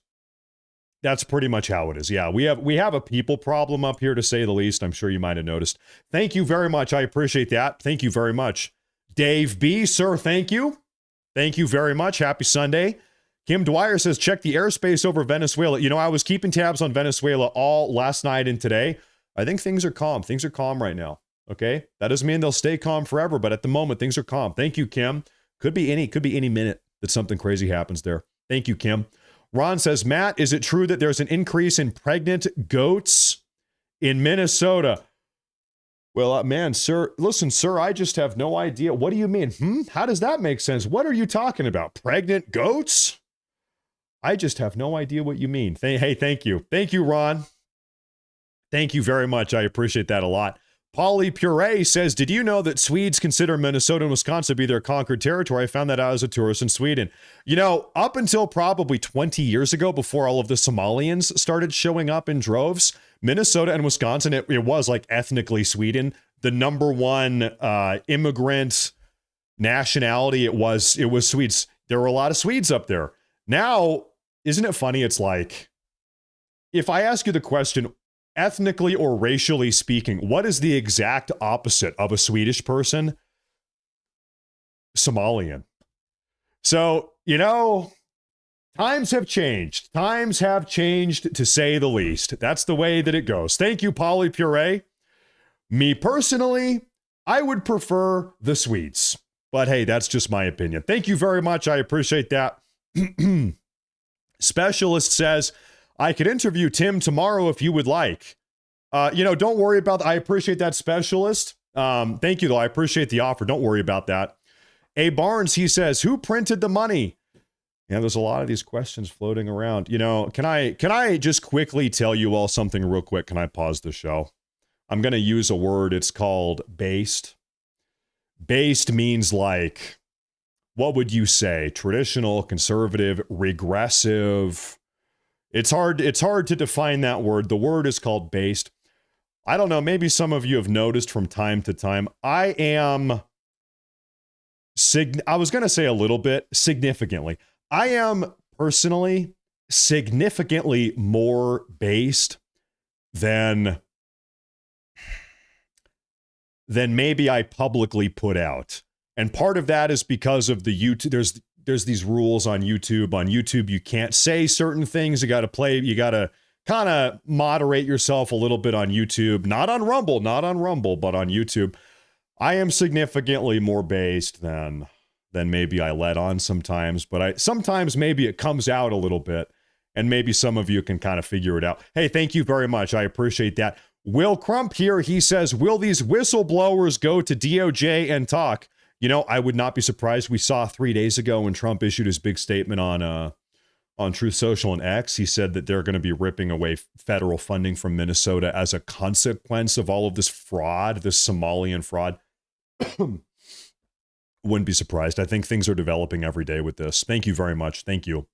That's pretty much how it is. Yeah, we have a people problem up here, to say the least. I'm sure you might have noticed. Thank you very much. I appreciate that. Thank you very much. Dave B, sir, thank you. Thank you very much. Happy Sunday. Kim Dwyer says, check the airspace over Venezuela. You know, I was keeping tabs on Venezuela all last night and today. I think things are calm. Things are calm right now. Okay? That doesn't mean they'll stay calm forever, but at the moment, things are calm. Thank you, Kim. Could be any minute that something crazy happens there. Thank you, Kim. Ron says, Matt, is it true that there's an increase in pregnant goats in Minnesota? Well, man, sir, listen, sir, I just have no idea. What do you mean? How does that make sense? What are you talking about? Pregnant goats? I just have no idea what you mean. Hey, thank you. Thank you, Ron. Thank you very much. I appreciate that a lot. Polly Puree says, did you know that Swedes consider Minnesota and Wisconsin to be their conquered territory? I found that out as a tourist in Sweden. You know, up until probably 20 years ago, before all of the Somalians started showing up in droves, Minnesota and Wisconsin, it was like ethnically Sweden. The number one immigrant nationality, it was Swedes. There were a lot of Swedes up there. Now, isn't it funny? It's like, if I ask you the question, ethnically or racially speaking, what is the exact opposite of a Swedish person? Somalian. So, you know, times have changed. Times have changed, to say the least. That's the way that it goes. Thank you, Polly Puree. Me personally, I would prefer the Swedes. But hey, that's just my opinion. Thank you very much. I appreciate that. Specialist says, I could interview Tim tomorrow if you would like. Don't worry about that. I appreciate that, Specialist. Thank you, though. I appreciate the offer. Don't worry about that. A. Barnes, he says, who printed the money? Yeah, there's a lot of these questions floating around. You know, can I just quickly tell you all something real quick? Can I pause the show? I'm going to use a word. It's called based. Based means like, what would you say? Traditional, conservative, regressive. It's hard to define that word. The word is called based. I don't know, maybe some of you have noticed from time to time, I am, I was going to say a little bit, significantly. I am personally significantly more based than maybe I publicly put out. And part of that is because of the YouTube. There's these rules on YouTube. On YouTube, you can't say certain things. You got to kind of moderate yourself a little bit on YouTube. Not on Rumble, but on YouTube. I am significantly more based than maybe I let on sometimes. But sometimes maybe it comes out a little bit. And maybe some of you can kind of figure it out. Hey, thank you very much. I appreciate that. Will Crump here, he says, will these whistleblowers go to DOJ and talk? You know, I would not be surprised. We saw 3 days ago when Trump issued his big statement on Truth Social and X. He said that they're going to be ripping away federal funding from Minnesota as a consequence of all of this fraud, this Somalian fraud. Wouldn't be surprised. I think things are developing every day with this. Thank you very much. Thank you.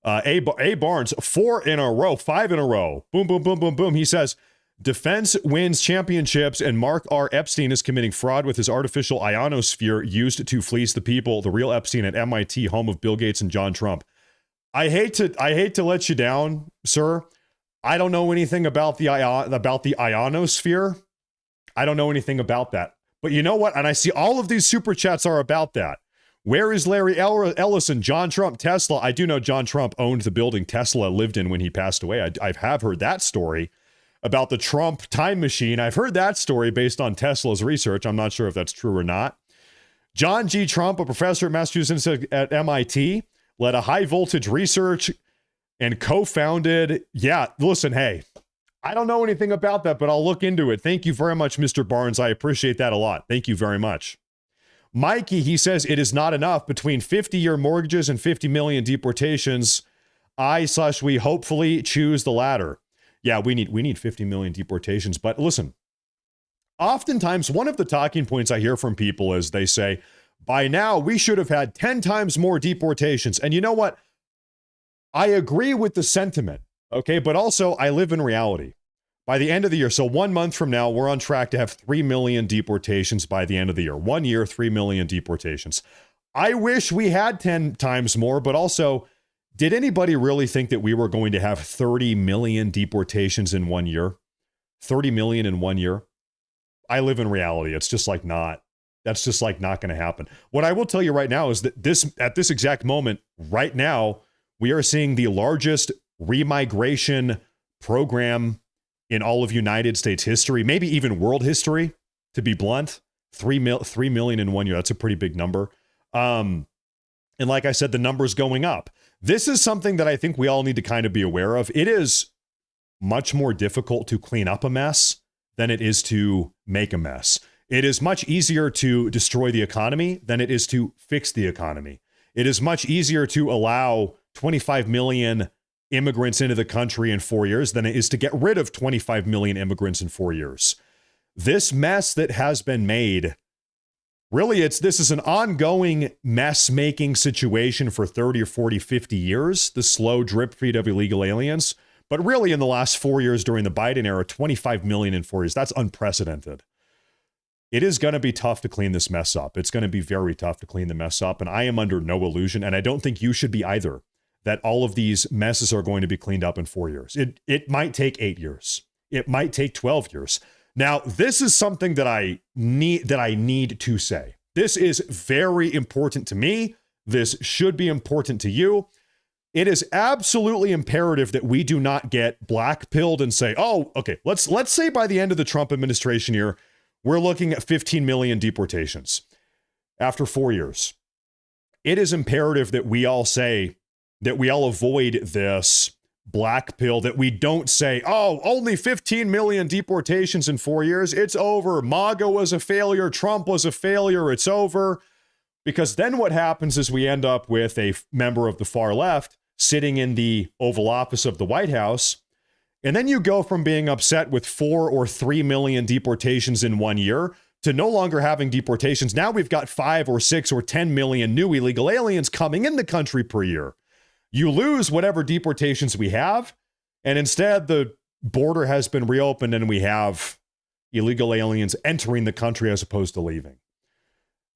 A. Barnes, 5 in a row. Boom, boom, boom, boom, boom. He says, defense wins championships, and Mark R. Epstein is committing fraud with his artificial ionosphere used to fleece the people. The real Epstein at MIT, home of Bill Gates and John Trump. I hate to let you down, sir. I don't know anything about the ionosphere. I don't know anything about that. But you know what? And I see all of these super chats are about that. Where is Larry Ellison? John Trump, Tesla. I do know John Trump owned the building Tesla lived in when he passed away. I have heard that story. about the Trump time machine. I've heard that story based on Tesla's research. I'm not sure if that's true or not. John G. Trump, a professor at Massachusetts at MIT, led a high voltage research and co-founded. Yeah, listen, hey, I don't know anything about that, but I'll look into it. Thank you very much, Mr. Barnes. I appreciate that a lot. Thank you very much. Mikey, he says it is not enough between 50-year mortgages and 50 million deportations. We hopefully choose the latter. Yeah, we need 50 million deportations. But listen, oftentimes one of the talking points I hear from people is they say, by now we should have had 10 times more deportations. And you know what? I agree with the sentiment, okay? But also I live in reality. By the end of the year, so 1 month from now, we're on track to have 3 million deportations by the end of the year. 1 year, 3 million deportations. I wish we had 10 times more, but also, did anybody really think that we were going to have 30 million deportations in 1 year? 30 million in 1 year? I live in reality. It's just like not. That's just like not going to happen. What I will tell you right now is that at this exact moment, right now, we are seeing the largest remigration program in all of United States history, maybe even world history, to be blunt. 3 million in 1 year. That's a pretty big number. And like I said, the number's going up. This is something that I think we all need to kind of be aware of. It is much more difficult to clean up a mess than it is to make a mess. It is much easier to destroy the economy than it is to fix the economy. It is much easier to allow 25 million immigrants into the country in 4 years than it is to get rid of 25 million immigrants in 4 years. This mess that has been made, really, this is an ongoing mess-making situation for 30 or 40, 50 years, the slow drip feed of illegal aliens. But really, in the last 4 years during the Biden era, 25 million in 4 years, that's unprecedented. It is going to be tough to clean this mess up. It's going to be very tough to clean the mess up. And I am under no illusion, and I don't think you should be either, that all of these messes are going to be cleaned up in 4 years. It might take 8 years. It might take 12 years. Now, this is something that I need to say. This is very important to me. This should be important to you. It is absolutely imperative that we do not get blackpilled and say, oh, okay, let's say by the end of the Trump administration year, we're looking at 15 million deportations after 4 years. It is imperative that we all say, that we all avoid this black pill, that we don't say, oh, only 15 million deportations in 4 years. It's over. MAGA was a failure. Trump was a failure. It's over. Because then what happens is we end up with a member of the far left sitting in the Oval Office of the White House. And then you go from being upset with 4 or 3 million deportations in 1 year to no longer having deportations. Now we've got 5 or 6 or 10 million new illegal aliens coming in the country per year. You lose whatever deportations we have, and instead the border has been reopened and we have illegal aliens entering the country as opposed to leaving.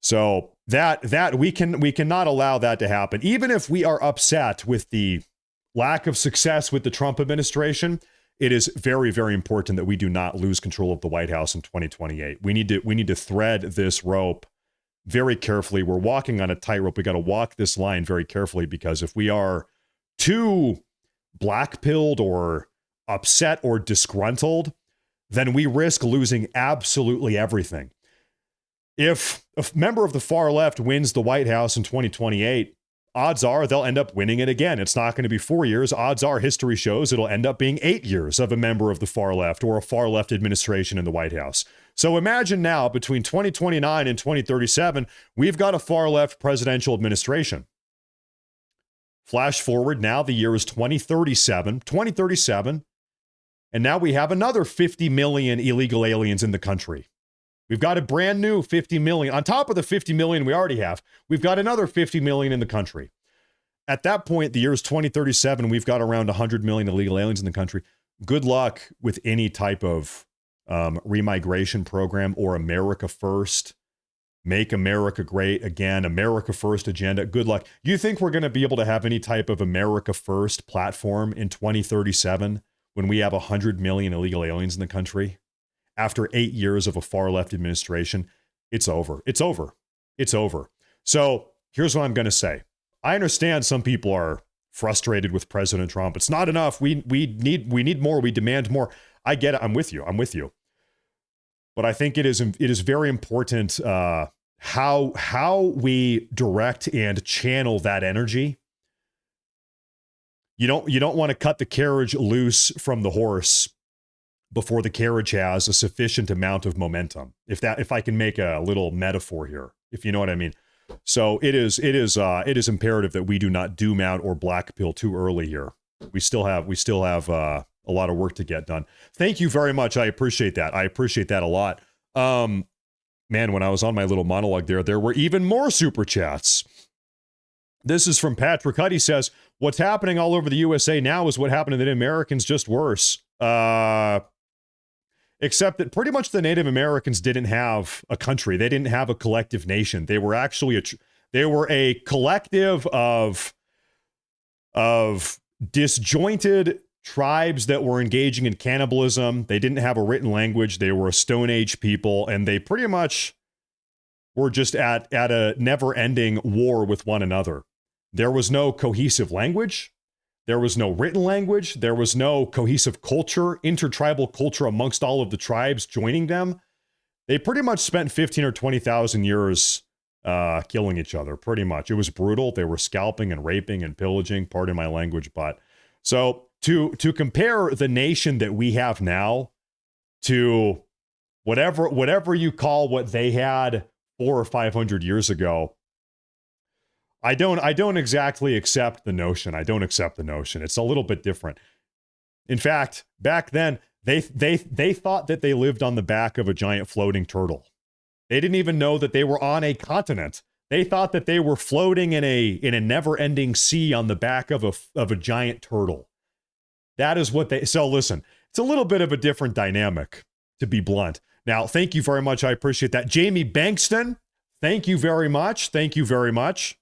So that we cannot allow that to happen. Even if we are upset with the lack of success with the Trump administration, it is very, very important that we do not lose control of the White House in 2028. We need to thread this rope very carefully. We're walking on a tightrope. We got to walk this line very carefully, because if we are too black-pilled or upset or disgruntled, then we risk losing absolutely everything. If a member of the far left wins the White House in 2028, odds are they'll end up winning it again. It's not going to be 4 years. Odds are, history shows, it'll end up being 8 years of a member of the far left or a far left administration in the White House. So imagine now, between 2029 and 2037, we've got a far left presidential administration. Flash forward, now the year is 2037, and now we have another 50 million illegal aliens in the country. We've got a brand new 50 million. On top of the 50 million we already have, we've got another 50 million in the country. At that point, the year is 2037. We've got around 100 million illegal aliens in the country. Good luck with any type of remigration program or America First, Make America Great Again, America First agenda. Good luck. You think we're going to be able to have any type of America First platform in 2037 when we have 100 million illegal aliens in the country? After 8 years of a far left administration, it's over. It's over. It's over. So here's what I'm going to say. I understand some people are frustrated with President Trump. It's not enough. We need more. We demand more. I get it. I'm with you. But I think it is very important how we direct and channel that energy. You don't want to cut the carriage loose from the horse before the carriage has a sufficient amount of momentum. If I can make a little metaphor here, if you know what I mean. So it is imperative that we do not doom out or black pill too early here. We still have a lot of work to get done. Thank you very much. I appreciate that. I appreciate that a lot. Man, when I was on my little monologue there were even more super chats. This is from Patrick Hutt. He says, what's happening all over the USA now is what happened to the Americans, just worse. Except that pretty much the Native Americans didn't have a country. They didn't have a collective nation. They were actually they were a collective of disjointed tribes that were engaging in cannibalism. They didn't have a written language. They were a Stone Age people, and they pretty much were just at a never-ending war with one another. There was no cohesive language. There was no written language. There was no cohesive culture, intertribal culture amongst all of the tribes joining them. They pretty much spent 15 or 20,000 years killing each other, pretty much. It was brutal. They were scalping and raping and pillaging, pardon my language. But so to compare the nation that we have now to whatever you call what they had 400 or 500 years ago, I don't exactly accept the notion. I don't accept the notion. It's a little bit different. In fact, back then, they thought that they lived on the back of a giant floating turtle. They didn't even know that they were on a continent. They thought that they were floating in a never-ending sea on the back of a giant turtle. That is what they... So listen, it's a little bit of a different dynamic, to be blunt. Now, thank you very much. I appreciate that. Jamie Bankston, thank you very much. Thank you very much.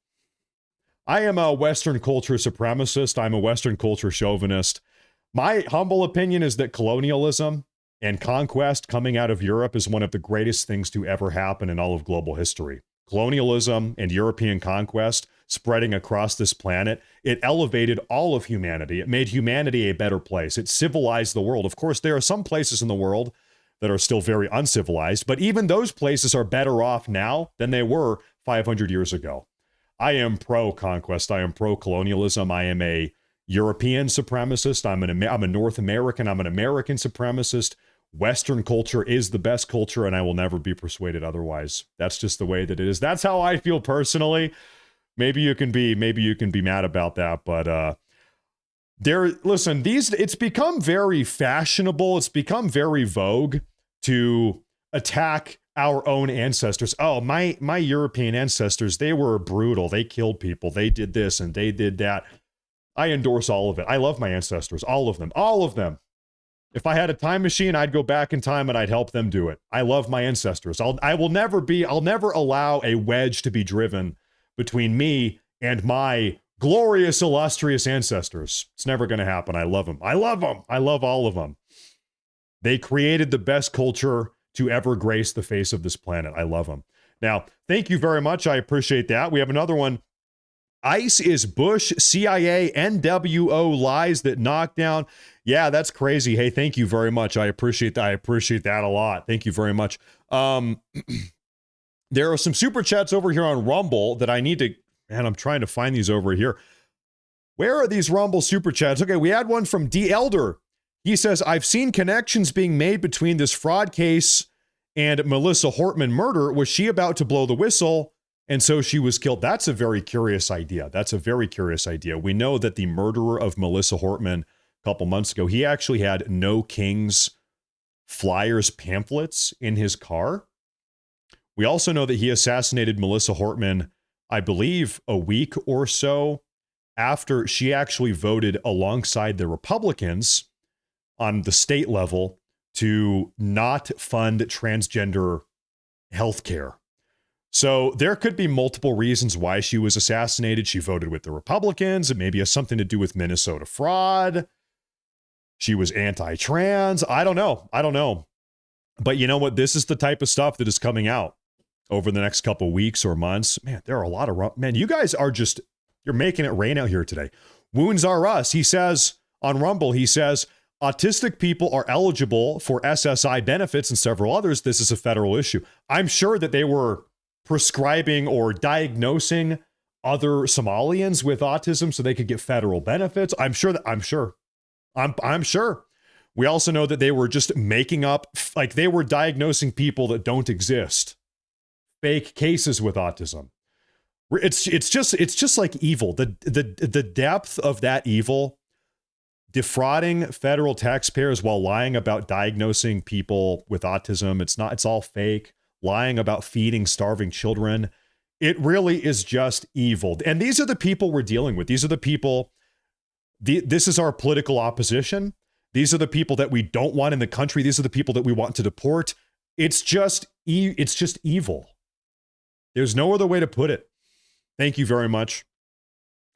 I am a Western culture supremacist. I'm a Western culture chauvinist. My humble opinion is that colonialism and conquest coming out of Europe is one of the greatest things to ever happen in all of global history. Colonialism and European conquest spreading across this planet, it elevated all of humanity. It made humanity a better place. It civilized the world. Of course, there are some places in the world that are still very uncivilized, but even those places are better off now than they were 500 years ago. I am pro-conquest. I am pro-colonialism. I am a European supremacist. I'm a North American. I'm an American supremacist. Western culture is the best culture, and I will never be persuaded otherwise. That's just the way that it is. That's how I feel personally. Maybe you can be mad about that, but listen, it's become very fashionable. It's become very vogue to attack our own ancestors. Oh, my European ancestors, they were brutal. They killed people. They did this and they did that. I endorse all of it. I love my ancestors, all of them, all of them. If I had a time machine, I'd go back in time and I'd help them do it. I love my ancestors. I'll never allow a wedge to be driven between me and my glorious, illustrious ancestors. It's never going to happen. I love them. I love them. I love all of them. They created the best culture to ever grace the face of this planet. I love them. Now, thank you very much. I appreciate that. We have another one. ICE is Bush, CIA, NWO lies that knock down. Yeah, that's crazy. Hey, thank you very much. I appreciate that. I appreciate that a lot. Thank you very much. There are some super chats over here on Rumble that I need to, man, I'm trying to find these over here. Where are these Rumble super chats? Okay, we had one from D. Elder. He says, I've seen connections being made between this fraud case and Melissa Hortman murder. Was she about to blow the whistle and so she was killed? That's a very curious idea. That's a very curious idea. We know that the murderer of Melissa Hortman a couple months ago, he actually had No Kings flyers pamphlets in his car. We also know that he assassinated Melissa Hortman, I believe, a week or so after she actually voted alongside the Republicans on the state level to not fund transgender health care. So there could be multiple reasons why she was assassinated. She voted with the Republicans. It maybe has something to do with Minnesota fraud. She was anti-trans. I don't know. But you know what? This is the type of stuff that is coming out over the next couple weeks or months. Man, there are a lot of... Man, you guys are just... You're making it rain out here today. Wounds are us. He says on Rumble, he says, Autistic people are eligible for SSI benefits and several others. This is a federal issue. I'm sure that they were prescribing or diagnosing other Somalians with autism so they could get federal benefits. I'm sure. We also know that they were just making up, like they were diagnosing people that don't exist, fake cases with autism. It's just like evil. The depth of that evil, defrauding federal taxpayers while lying about diagnosing people with autism. It's all fake. Lying about feeding starving children. It really is just evil. And these are the people we're dealing with. These are the people, this is our political opposition. These are the people that we don't want in the country. These are the people that we want to deport. It's just evil. There's no other way to put it. Thank you very much.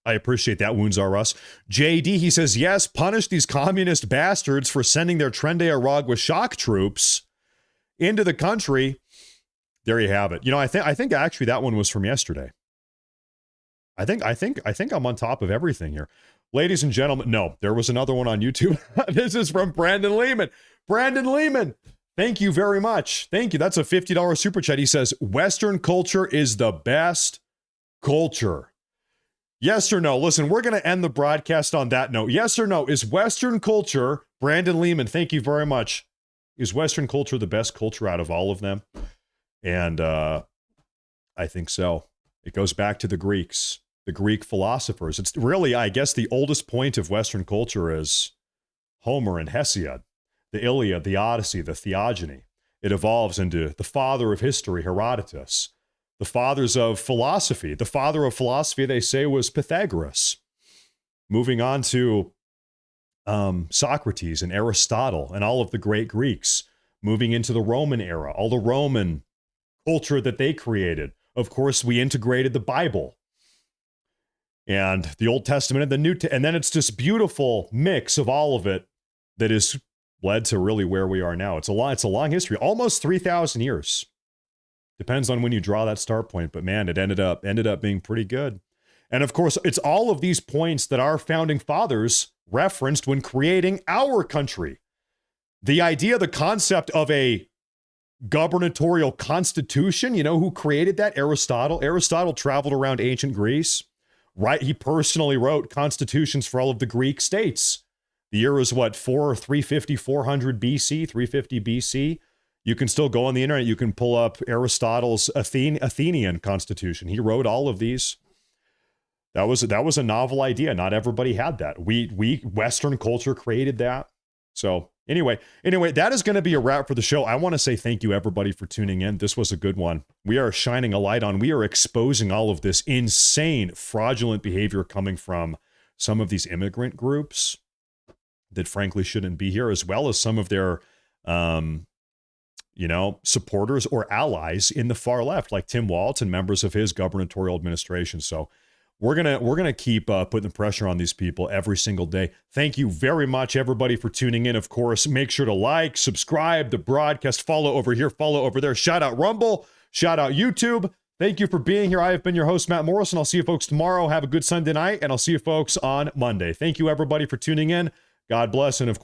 I appreciate that. Wounds are us. JD, he says, yes, punish these communist bastards for sending their Trende Aragua shock troops into the country. There you have it. You know, I think actually that one was from yesterday. I think I'm on top of everything here. Ladies and gentlemen, no, there was another one on YouTube. This is from Brandon Lehman. Brandon Lehman, thank you very much. Thank you. That's a $50 super chat. He says, Western culture is the best culture. Yes or no? Listen, we're going to end the broadcast on that note. Yes or no? Is Western culture, Brandon Lehman, thank you very much. Is Western culture the best culture out of all of them? And I think so. It goes back to the Greeks, the Greek philosophers. It's really, I guess, the oldest point of Western culture is Homer and Hesiod, the Iliad, the Odyssey, the Theogony. It evolves into the father of history, Herodotus. The fathers of philosophy. The father of philosophy, they say, was Pythagoras. Moving on to Socrates and Aristotle and all of the great Greeks. Moving into the Roman era, all the Roman culture that they created. Of course, we integrated the Bible and the Old Testament and the New Testament. And then it's this beautiful mix of all of it that has led to really where we are now. It's a long history, almost 3,000 years. Depends on when you draw that start point, but man, it ended up being pretty good. And of course, it's all of these points that our founding fathers referenced when creating our country. The idea, the concept of a gubernatorial constitution, you know who created that? Aristotle. Aristotle traveled around ancient Greece, right? He personally wrote constitutions for all of the Greek states. The year is what, 350 BC, 350 BC. You can still go on the internet. You can pull up Aristotle's Athenian constitution. He wrote all of these. That was a novel idea. Not everybody had that. We Western culture created that. So anyway, that is going to be a wrap for the show. I want to say thank you, everybody, for tuning in. This was a good one. We are shining a light on. We are exposing all of this insane, fraudulent behavior coming from some of these immigrant groups that frankly shouldn't be here, as well as some of their supporters or allies in the far left, like Tim Walz and members of his gubernatorial administration. So we're gonna keep putting the pressure on these people every single day. Thank you very much, everybody, for tuning in. Of course, make sure to like, subscribe, the broadcast, follow over here, follow over there. Shout out Rumble, shout out YouTube. Thank you for being here. I have been your host, Matt Morris, and I'll see you folks tomorrow. Have a good Sunday night, and I'll see you folks on Monday. Thank you, everybody, for tuning in. God bless, and of course,